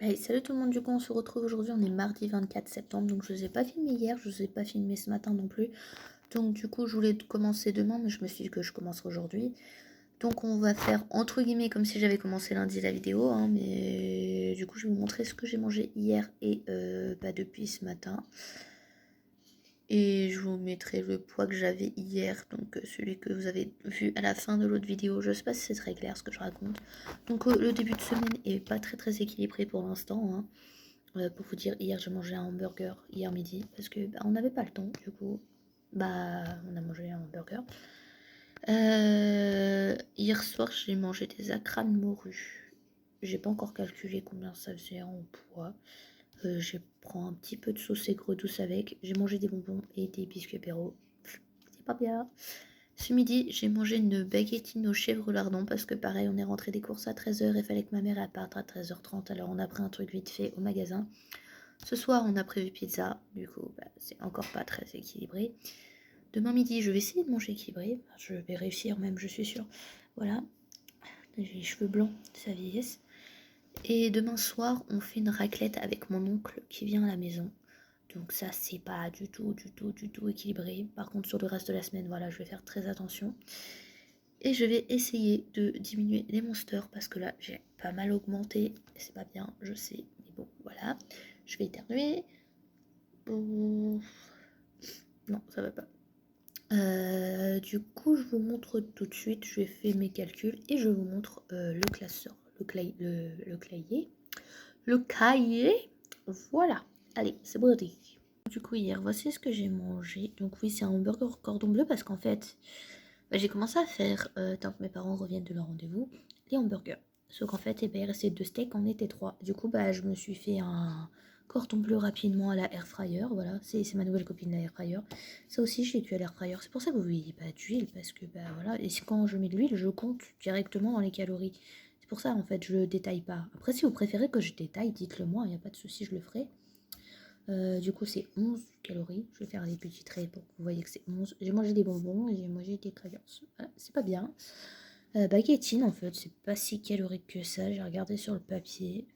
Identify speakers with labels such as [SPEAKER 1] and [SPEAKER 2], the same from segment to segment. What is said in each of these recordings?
[SPEAKER 1] Hey, salut tout le monde, du coup on se retrouve aujourd'hui, on est mardi 24 septembre, donc je ne vous ai pas filmé hier, je ne vous ai pas filmé ce matin non plus. Donc du coup je voulais commencer demain, mais je me suis dit que je commencerai aujourd'hui. Donc on va faire entre guillemets comme si j'avais commencé lundi la vidéo, hein, mais du coup je vais vous montrer ce que j'ai mangé hier et depuis ce matin. Et je vous mettrai le poids que j'avais hier, donc celui que vous avez vu à la fin de l'autre vidéo. Je sais pas si c'est très clair ce que je raconte. Donc le début de semaine est pas très équilibré pour l'instant, hein. Pour vous dire, hier j'ai mangé un hamburger hier midi parce que on n'avait pas le temps, du coup on a mangé un hamburger. Hier soir j'ai mangé des acras de morue. J'ai pas encore calculé combien ça faisait en poids. Je prends un petit peu de sauce aigre douce avec. J'ai mangé des bonbons et des biscuits apéro. C'est pas bien. Ce midi, j'ai mangé une baguettine au chèvre lardon parce que pareil, on est rentré des courses à 13h et fallait que ma mère elle parte à 13h30. Alors on a pris un truc vite fait au magasin. Ce soir, on a prévu pizza. Du coup, c'est encore pas très équilibré. Demain midi, je vais essayer de manger équilibré. Je vais réussir même, je suis sûre. Voilà. J'ai les cheveux blancs, sa vieillesse. Et demain soir, on fait une raclette avec mon oncle qui vient à la maison. Donc ça, c'est pas du tout équilibré. Par contre, sur le reste de la semaine, voilà, je vais faire très attention. Et je vais essayer de diminuer les monsters parce que là, j'ai pas mal augmenté. C'est pas bien, je sais. Mais bon, voilà. Je vais éternuer. Non, ça va pas. Du coup, je vous montre tout de suite. Je fais mes calculs et je vous montre le classeur, le cahier. Le cahier. Voilà. Allez, c'est parti. Du coup, hier, voici ce que j'ai mangé. Donc oui, c'est un hamburger cordon bleu parce qu'en fait, j'ai commencé à faire, tant que mes parents reviennent de leur rendez-vous, les hamburgers. Sauf qu'en fait, il restait 2 steaks, on était 3. Du coup, je me suis fait un cordon bleu rapidement à la air fryer. Voilà, c'est ma nouvelle copine, la air fryer. Ça aussi, je l'ai cuit à l'air fryer. C'est pour ça que vous voyez pas d'huile, parce que voilà. Et quand je mets de l'huile, je compte directement dans les calories. C'est pour ça, en fait, je le détaille pas. Après, si vous préférez que je détaille, dites-le moi, il n'y a pas de souci, je le ferai. Du coup, c'est 11 calories. Je vais faire des petits traits pour que vous voyez que c'est 11. J'ai mangé des bonbons et j'ai mangé des crayons. Voilà, c'est pas bien. Baguettine, en fait, c'est pas si calorique que ça. J'ai regardé sur le papier.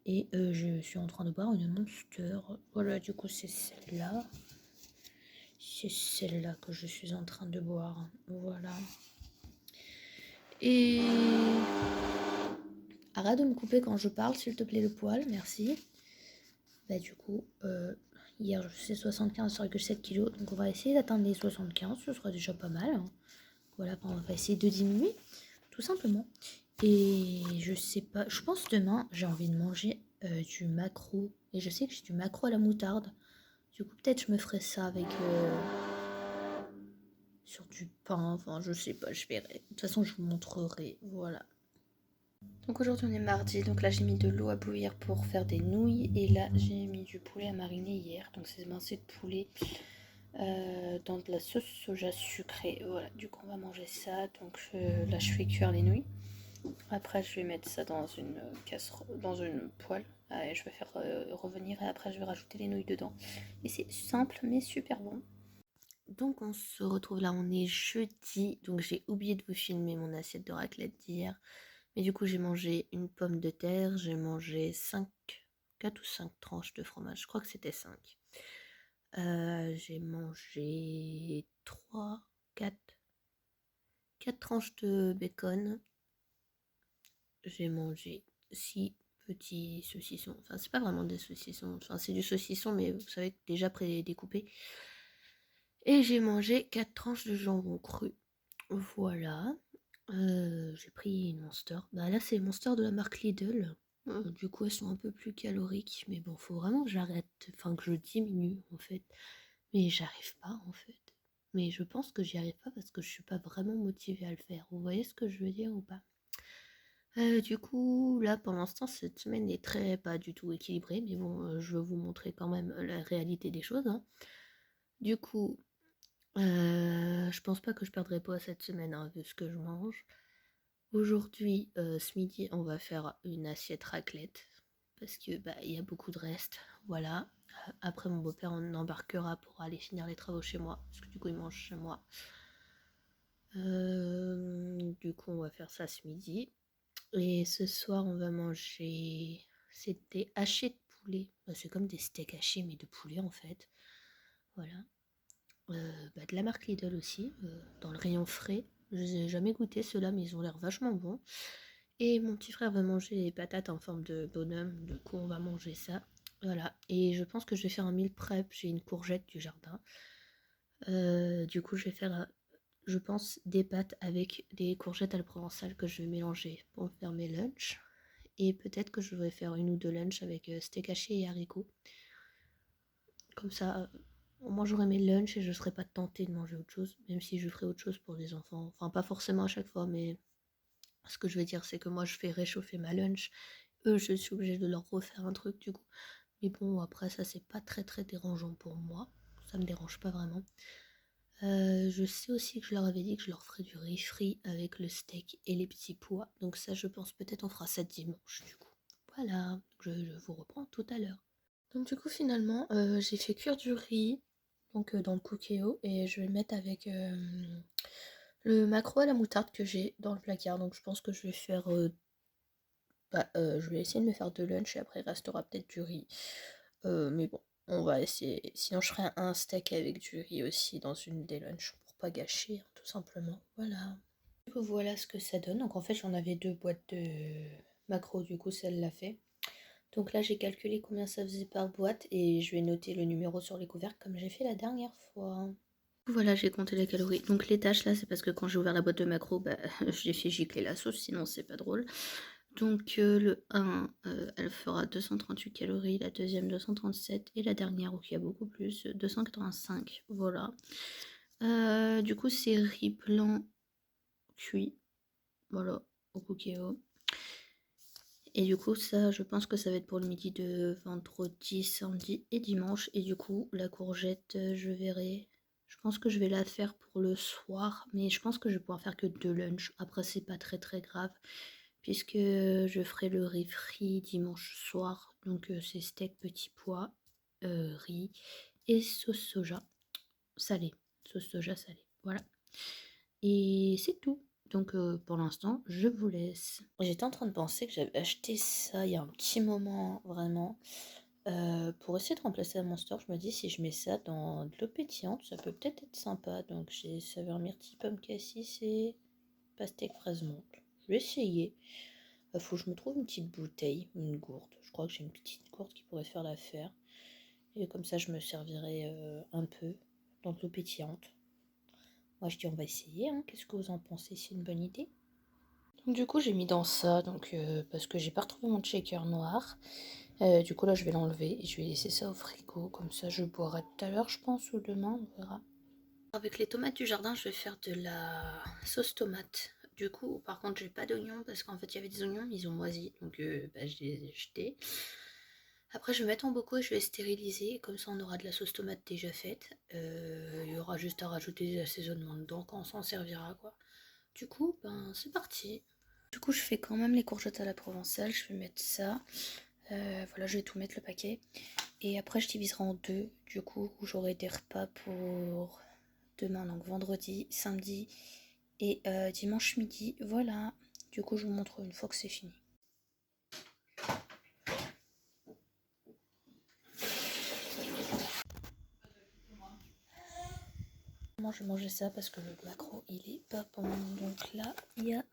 [SPEAKER 1] Et je suis en train de boire une Monster. Voilà, du coup, c'est celle-là. C'est celle-là que je suis en train de boire. Voilà. Et arrête de me couper quand je parle, s'il te plaît, le poil. Merci. Du coup, hier je faisais 75,7 kg, donc on va essayer d'atteindre les 75, ce sera déjà pas mal, hein. Voilà, on va essayer de diminuer, tout simplement. Et je sais pas, je pense demain j'ai envie de manger du maquereau, et je sais que j'ai du maquereau à la moutarde. Du coup peut-être je me ferai ça avec sur du pain, enfin je sais pas, je verrai. De toute façon je vous montrerai, voilà. Donc aujourd'hui on est mardi, donc là j'ai mis de l'eau à bouillir pour faire des nouilles et là j'ai mis du poulet à mariner hier, donc c'est mincé de poulet dans de la sauce soja sucrée. Voilà, du coup on va manger ça. Donc là je fais cuire les nouilles. Après je vais mettre ça dans une casserole, dans une poêle. Et je vais faire revenir et après je vais rajouter les nouilles dedans. Et c'est simple mais super bon. Donc on se retrouve là, on est jeudi, donc j'ai oublié de vous filmer mon assiette de raclette d'hier. Mais du coup j'ai mangé une pomme de terre, j'ai mangé 4 ou 5 tranches de fromage, je crois que c'était 5. J'ai mangé 4 tranches de bacon. J'ai mangé 6 petits saucissons. Enfin, c'est pas vraiment des saucissons. Enfin, c'est du saucisson, mais vous savez, déjà prédécoupé. Et j'ai mangé 4 tranches de jambon cru. Voilà. J'ai pris une Monster. Là, c'est une Monster de la marque Lidl. Du coup, elles sont un peu plus caloriques. Mais bon, faut vraiment que j'arrête. Enfin, que je diminue, en fait. Mais j'arrive pas, en fait. Mais je pense que j'y arrive pas parce que je suis pas vraiment motivée à le faire. Vous voyez ce que je veux dire ou pas? Du coup, là, pour l'instant, cette semaine est pas du tout équilibrée. Mais bon, je vais vous montrer quand même la réalité des choses, hein. Du coup, je pense pas que je perdrai poids cette semaine, hein, vu ce que je mange. Aujourd'hui, ce midi, on va faire une assiette raclette parce que il y a beaucoup de reste. Voilà. Après, mon beau-père en embarquera pour aller finir les travaux chez moi parce que du coup, il mange chez moi. Du coup, on va faire ça ce midi. Et ce soir, on va manger C'est des hachés de poulet. C'est comme des steaks hachés, mais de poulet en fait. Voilà. De la marque Lidl aussi, dans le rayon frais. Je les ai jamais goûté ceux-là, mais ils ont l'air vachement bons. Et mon petit frère va manger les patates en forme de bonhomme, du coup on va manger ça. Voilà, et je pense que je vais faire un meal prep, j'ai une courgette du jardin. Du coup je vais faire, je pense, des pâtes avec des courgettes à la provençale que je vais mélanger pour faire mes lunchs. Et peut-être que je vais faire une ou deux lunchs avec steak haché et haricots. Comme ça, au moins j'aurai mes lunchs et je ne serai pas tentée de manger autre chose, même si je ferai autre chose pour les enfants. Enfin, pas forcément à chaque fois, mais ce que je veux dire, c'est que moi je fais réchauffer ma lunch. Eux, je suis obligée de leur refaire un truc du coup. Mais bon, après, ça c'est pas très très dérangeant pour moi. Ça me dérange pas vraiment. Je sais aussi que je leur avais dit que je leur ferais du riz frit avec le steak et les petits pois. Donc ça, je pense peut-être on fera ça dimanche du coup. Voilà, je vous reprends tout à l'heure. Donc du coup finalement j'ai fait cuire du riz donc dans le Cookéo et je vais le mettre avec le maquereau à la moutarde que j'ai dans le placard. Donc je pense que je vais faire je vais essayer de me faire de lunch et après il restera peut-être du riz. Mais bon, on va essayer. Sinon je ferai un steak avec du riz aussi dans une des lunchs pour pas gâcher hein, tout simplement. Voilà. Du coup voilà ce que ça donne. Donc en fait j'en avais 2 boîtes de maquereau, du coup celle l'a fait. Donc là, j'ai calculé combien ça faisait par boîte et je vais noter le numéro sur les couvercles comme j'ai fait la dernière fois. Voilà, j'ai compté les calories. Donc les tâches là, c'est parce que quand j'ai ouvert la boîte de macro, j'ai fait gicler la sauce, sinon c'est pas drôle. Donc le 1, elle fera 238 calories, la deuxième 237 et la dernière, qui a beaucoup plus, 285. Voilà. Du coup, c'est riz blanc cuit. Voilà, au cookéo. Et du coup, ça, je pense que ça va être pour le midi de vendredi, samedi et dimanche. Et du coup, la courgette, je verrai. Je pense que je vais la faire pour le soir. Mais je pense que je vais pouvoir faire que 2 lunchs. Après, c'est pas très très grave. Puisque je ferai le riz frit dimanche soir. Donc, c'est steak, petits pois, riz et sauce soja salée. Sauce soja salée. Voilà. Et c'est tout. Donc pour l'instant, je vous laisse. J'étais en train de penser que j'avais acheté ça il y a un petit moment, vraiment. Pour essayer de remplacer la Monster, je me dis si je mets ça dans de l'eau pétillante, ça peut peut-être être sympa. Donc j'ai saveur myrtille, pomme cassis et pastèque fraise menthe. Je vais essayer. Faut que je me trouve une petite bouteille, une gourde. Je crois que j'ai une petite gourde qui pourrait faire l'affaire. Et comme ça, je me servirai un peu dans de l'eau pétillante. Moi, je dis on va essayer, hein. Qu'est-ce que vous en pensez? C'est une bonne idée? Donc, du coup, j'ai mis dans ça, donc parce que j'ai pas retrouvé mon shaker noir. Du coup, là, je vais l'enlever et je vais laisser ça au frigo. Comme ça, je boirai tout à l'heure, je pense, ou demain, on verra. Avec les tomates du jardin, je vais faire de la sauce tomate. Du coup, par contre, j'ai pas d'oignons parce qu'en fait, il y avait des oignons, ils ont moisi, donc je les ai jetés. Après, je vais mettre en bocaux et je vais stériliser. Comme ça, on aura de la sauce tomate déjà faite. Il y aura juste à rajouter des assaisonnements dedans quand on s'en servira, quoi. Du coup, c'est parti. Du coup, je fais quand même les courgettes à la provençale. Je vais mettre ça. Voilà, je vais tout mettre le paquet. Et après, je diviserai en deux. Du coup, j'aurai des repas pour demain, donc vendredi, samedi et dimanche midi. Voilà. Du coup, je vous montre une fois que c'est fini. Moi, je vais manger ça parce que le macro, il est pas bon. Donc là, il y a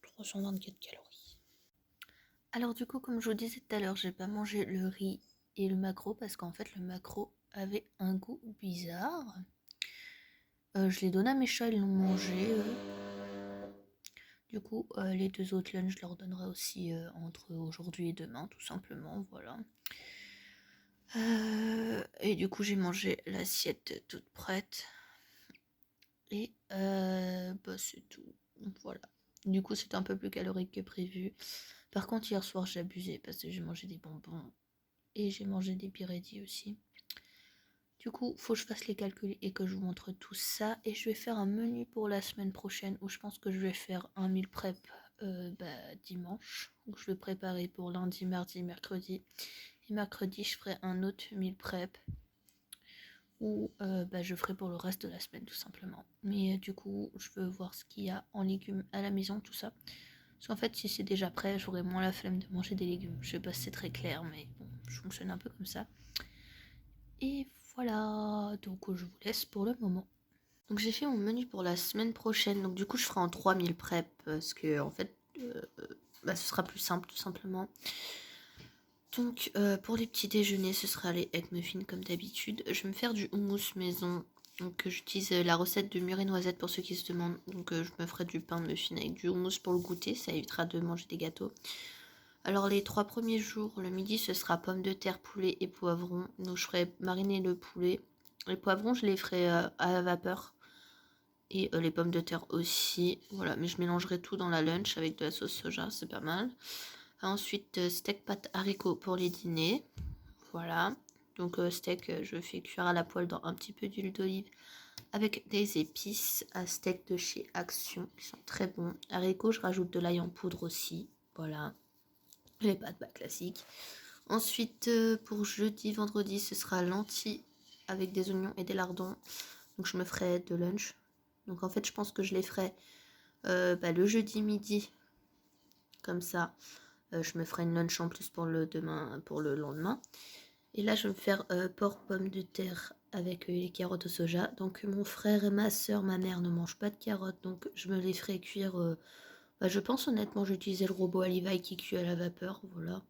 [SPEAKER 1] 324 calories. Alors du coup, comme je vous disais tout à l'heure, j'ai pas mangé le riz et le maquereau parce qu'en fait le maquereau avait un goût bizarre. Je l'ai donné à mes chats, ils l'ont mangé. Du coup, les 2 autres lunchs, je leur donnerai aussi entre aujourd'hui et demain, tout simplement, voilà. Et du coup, j'ai mangé l'assiette toute prête. Et c'est tout. Voilà. Du coup, c'était un peu plus calorique que prévu. Par contre, hier soir, j'ai abusé parce que j'ai mangé des bonbons et j'ai mangé des biredis aussi. Du coup, faut que je fasse les calculs et que je vous montre tout ça. Et je vais faire un menu pour la semaine prochaine où je pense que je vais faire un meal prep dimanche. Donc je vais préparer pour lundi, mardi, mercredi. Et mercredi, je ferai un autre meal prep où je ferai pour le reste de la semaine tout simplement. Mais du coup, je veux voir ce qu'il y a en légumes à la maison, tout ça. Parce qu'en fait, si c'est déjà prêt, j'aurais moins la flemme de manger des légumes. Je sais pas si c'est très clair, mais bon, je fonctionne un peu comme ça. Et voilà, donc je vous laisse pour le moment. Donc j'ai fait mon menu pour la semaine prochaine. Donc du coup, je ferai en 3000 prep parce que en fait, ce sera plus simple tout simplement. Donc pour les petits déjeuners, ce sera les egg muffins comme d'habitude. Je vais me faire du houmous maison. Donc j'utilise la recette de mûre et noisette pour ceux qui se demandent. Donc je me ferai du pain de muffin avec du houmous pour le goûter. Ça évitera de manger des gâteaux. Alors les 3 premiers jours, le midi, ce sera pommes de terre, poulet et poivrons. Donc je ferai mariner le poulet. Les poivrons, je les ferai à la vapeur. Et les pommes de terre aussi. Voilà, mais je mélangerai tout dans la lunch avec de la sauce soja, c'est pas mal. Ensuite, steak pâte haricots pour les dîners. Voilà. Donc steak, je fais cuire à la poêle dans un petit peu d'huile d'olive avec des épices à steak de chez Action qui sont très bons. Haricots, je rajoute de l'ail en poudre aussi. Voilà. Les pâtes classiques. Ensuite, pour jeudi, vendredi, ce sera lentilles avec des oignons et des lardons. Donc je me ferai de lunch. Donc en fait, je pense que je les ferai le jeudi midi. Comme ça, je me ferai une lunch en plus pour le lendemain. Et là, je vais me faire porc pomme de terre avec les carottes au soja. Donc mon frère et ma soeur, ma mère ne mangent pas de carottes. Donc je me les ferai cuire. Je pense honnêtement, j'ai utilisé le robot à Levi qui cuit à la vapeur. Voilà.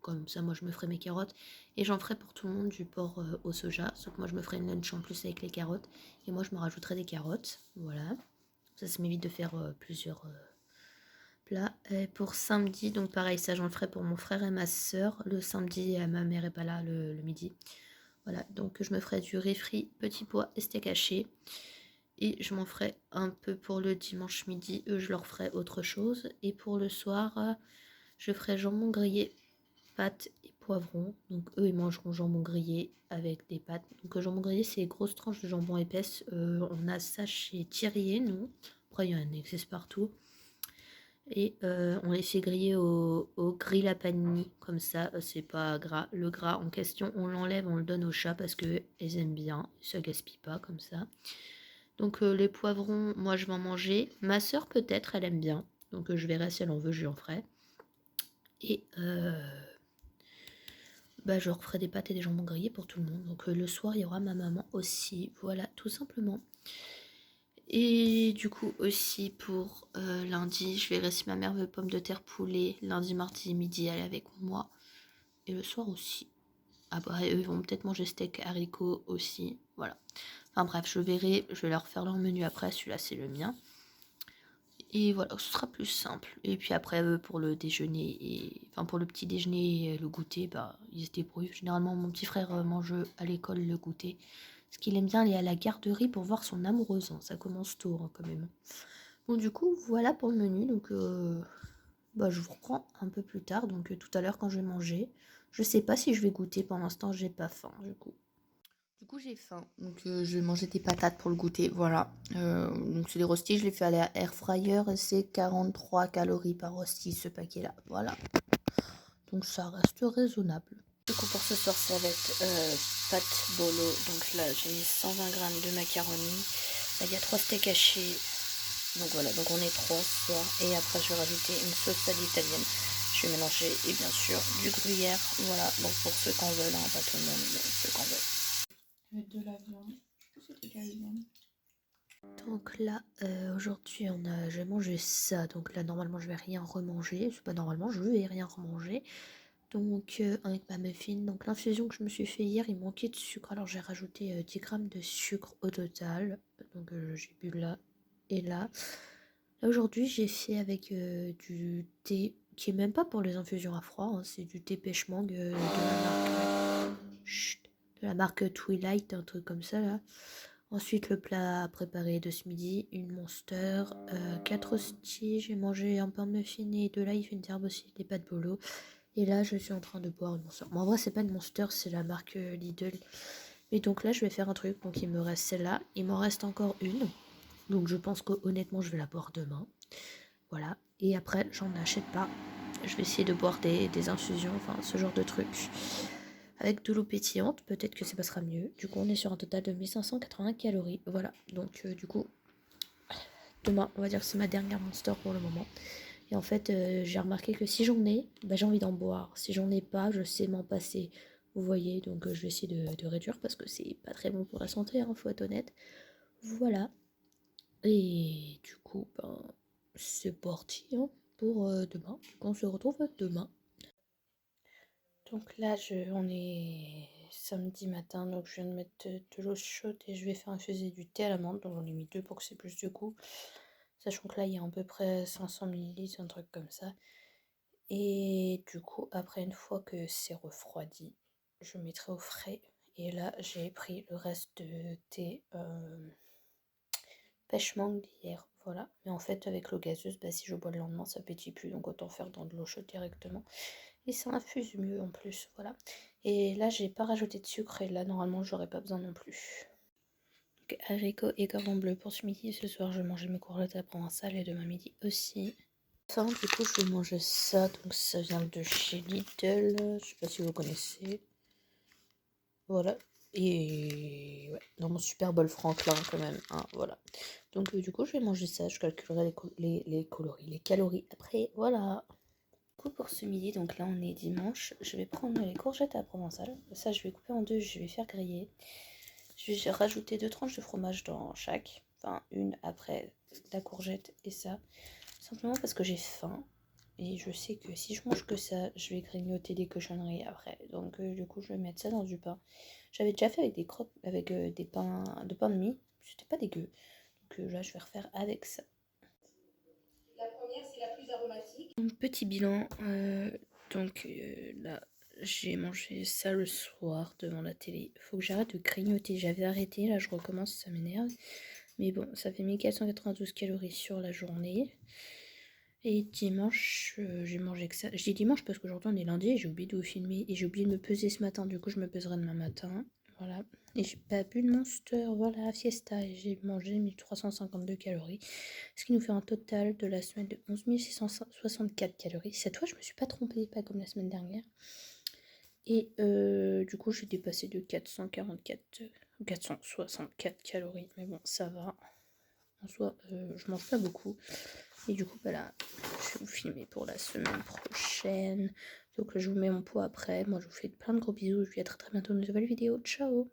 [SPEAKER 1] Comme ça, moi je me ferai mes carottes. Et j'en ferai pour tout le monde du porc au soja. Sauf que moi je me ferai une lunch en plus avec les carottes. Et moi je me rajouterai des carottes. Voilà. Ça m'évite de faire plusieurs plats. Et pour samedi, donc pareil, ça j'en ferai pour mon frère et ma soeur. Le samedi, ma mère est pas là le midi. Voilà, donc je me ferai du riz frit, petits pois et steak haché. Et je m'en ferai un peu pour le dimanche midi. Eux, je leur ferai autre chose. Et pour le soir, je ferai jambon grillé, pâtes et poivrons. Donc eux, ils mangeront jambon grillé avec des pâtes. Donc jambon grillé, c'est les grosses tranches de jambon épaisse. On a ça chez Thierry, nous. Après, il y en existe partout. Et on les fait griller au grill à panini. Comme ça, c'est pas gras. Le gras en question, on l'enlève, on le donne aux chats parce qu'elles aiment bien. Ça gaspille pas comme ça. Donc les poivrons, moi je vais en manger. Ma soeur peut-être, elle aime bien. Donc je verrai si elle en veut, je lui en ferai. Et je referai des pâtes et des jambons grillés pour tout le monde. Donc le soir, il y aura ma maman aussi. Voilà, tout simplement. Et du coup aussi pour lundi, je verrai si ma mère veut pommes de terre poulet. Lundi, mardi, midi, elle est avec moi. Et le soir aussi. Après, eux, ils vont peut-être manger steak haricots aussi. Voilà. Enfin bref, je verrai. Je vais leur faire leur menu après. Celui-là, c'est le mien. Et voilà, ce sera plus simple. Et puis après, pour le déjeuner, pour le petit déjeuner et le goûter, ils se débrouillent. Généralement, mon petit frère mange à l'école le goûter. Parce qu'il aime bien aller à la garderie pour voir son amoureuse. Hein. Ça commence tôt quand même. Bon, du coup, voilà pour le menu. Donc, je vous reprends un peu plus tard. Donc, tout à l'heure, quand je vais manger. Je sais pas si je vais goûter. Pour l'instant, j'ai pas faim, du coup. Du coup, j'ai faim, donc je vais manger des patates pour le goûter, voilà. Donc c'est des rostis, je les fais à la air fryer et c'est 43 calories par rosti ce paquet-là, voilà. Donc ça reste raisonnable. Du coup pour ce soir ça va être pâtes bolo, donc là j'ai mis 120 grammes de macaroni. Là il y a 3 steaks hachés, donc voilà, donc on est 3 ce soir. Et après je vais rajouter une sauce à l'italienne. Je vais mélanger et bien sûr du gruyère, voilà, donc pour ceux qui en veulent, hein, pas tout le monde, mais ceux qui en veulent.
[SPEAKER 2] De la viande. C'était de la viande.
[SPEAKER 1] Donc là, aujourd'hui, je vais manger ça. Donc là, normalement, je vais rien remanger. C'est pas normalement, je vais rien remanger. Donc, avec ma muffin. Donc, l'infusion que je me suis fait hier, il manquait de sucre. Alors, j'ai rajouté 10 grammes de sucre au total. Donc, j'ai bu là et là. Là, aujourd'hui, j'ai fait avec du thé, qui est même pas pour les infusions à froid. Hein, c'est du thé pêche mangue de la marque Twilight, un truc comme ça là. Ensuite, le plat à préparer de ce midi, une monster, 4 hosties, j'ai mangé un pain muffin et de l'ail, une herbe aussi, des pâtes bolo. Et là, je suis en train de boire une monster. Bon, en vrai, c'est pas une monster, c'est la marque Lidl. Et donc là, je vais faire un truc. Donc, il me reste celle-là. Il m'en reste encore une. Donc, je pense que honnêtement, je vais la boire demain. Voilà. Et après, j'en achète pas. Je vais essayer de boire des infusions, enfin, ce genre de trucs. Avec de l'eau pétillante, peut-être que ça passera mieux. Du coup, on est sur un total de 1580 calories. Voilà, donc du coup, demain, on va dire que c'est ma dernière monster pour le moment. Et en fait, j'ai remarqué que si j'en ai, bah, j'ai envie d'en boire. Si j'en ai pas, je sais m'en passer. Vous voyez, donc je vais essayer de réduire parce que c'est pas très bon pour la santé, hein, faut être honnête. Voilà. Et du coup, ben, c'est parti hein, pour demain. Du coup, on se retrouve demain. Donc là, on est samedi matin, donc je viens de mettre de l'eau chaude et je vais faire infuser du thé à l'amande. Donc j'en ai mis 2 pour que c'est plus de goût. Sachant que là, il y a à peu près 500 ml, un truc comme ça. Et du coup, après, une fois que c'est refroidi, je mettrai au frais. Et là, j'ai pris le reste de thé pêche mangue d'hier. Voilà. Mais en fait, avec l'eau gazeuse, bah, si je bois le lendemain, ça pétille plus. Donc autant faire dans de l'eau chaude directement. Et ça infuse mieux en plus. Voilà. Et là, j'ai pas rajouté de sucre. Et là, normalement, j'aurais pas besoin non plus. Donc, haricots et cordon bleu pour ce midi. Ce soir, je vais manger mes courgettes à provençal. Et demain midi aussi. Enfin, du coup, je vais manger ça. Donc, ça vient de chez Lidl. Je sais pas si vous connaissez. Voilà. Et ouais, dans mon super bol Franklin quand même. Hein, voilà. Donc, du coup, je vais manger ça. Je calculerai les calories après. Voilà. Du coup, pour ce midi, donc là, on est dimanche. Je vais prendre les courgettes à la provençale. Ça, je vais couper en deux. Je vais faire griller. Je vais rajouter 2 tranches de fromage dans chaque. Enfin, une après la courgette et ça. Simplement parce que j'ai faim. Et je sais que si je mange que ça, je vais grignoter des cochonneries après. Donc du coup, je vais mettre ça dans du pain. J'avais déjà fait avec des crottes, avec des pains de mie. C'était pas dégueu. Donc là, je vais refaire avec ça. La première, c'est la plus aromatique. Un petit bilan. Donc là, j'ai mangé ça le soir devant la télé. Faut que j'arrête de grignoter. J'avais arrêté, là je recommence, ça m'énerve. Mais bon, ça fait 1492 calories sur la journée. Et dimanche, j'ai mangé que ça. Je dis dimanche parce qu'aujourd'hui on est lundi et j'ai oublié de vous filmer. Et j'ai oublié de me peser ce matin, du coup je me peserai demain matin. Voilà. Et j'ai pas bu de Monster, voilà, fiesta. Et j'ai mangé 1352 calories. Ce qui nous fait un total de la semaine de 11 664 calories. Cette fois je me suis pas trompée, pas comme la semaine dernière. Et du coup j'ai dépassé de 464 calories. Mais bon, ça va. En soi, je mange pas beaucoup. Et du coup, bah là, je vais vous filmer pour la semaine prochaine. Donc, je vous mets mon poids après. Moi, je vous fais plein de gros bisous. Je vous dis à très très bientôt dans une nouvelle vidéo. Ciao!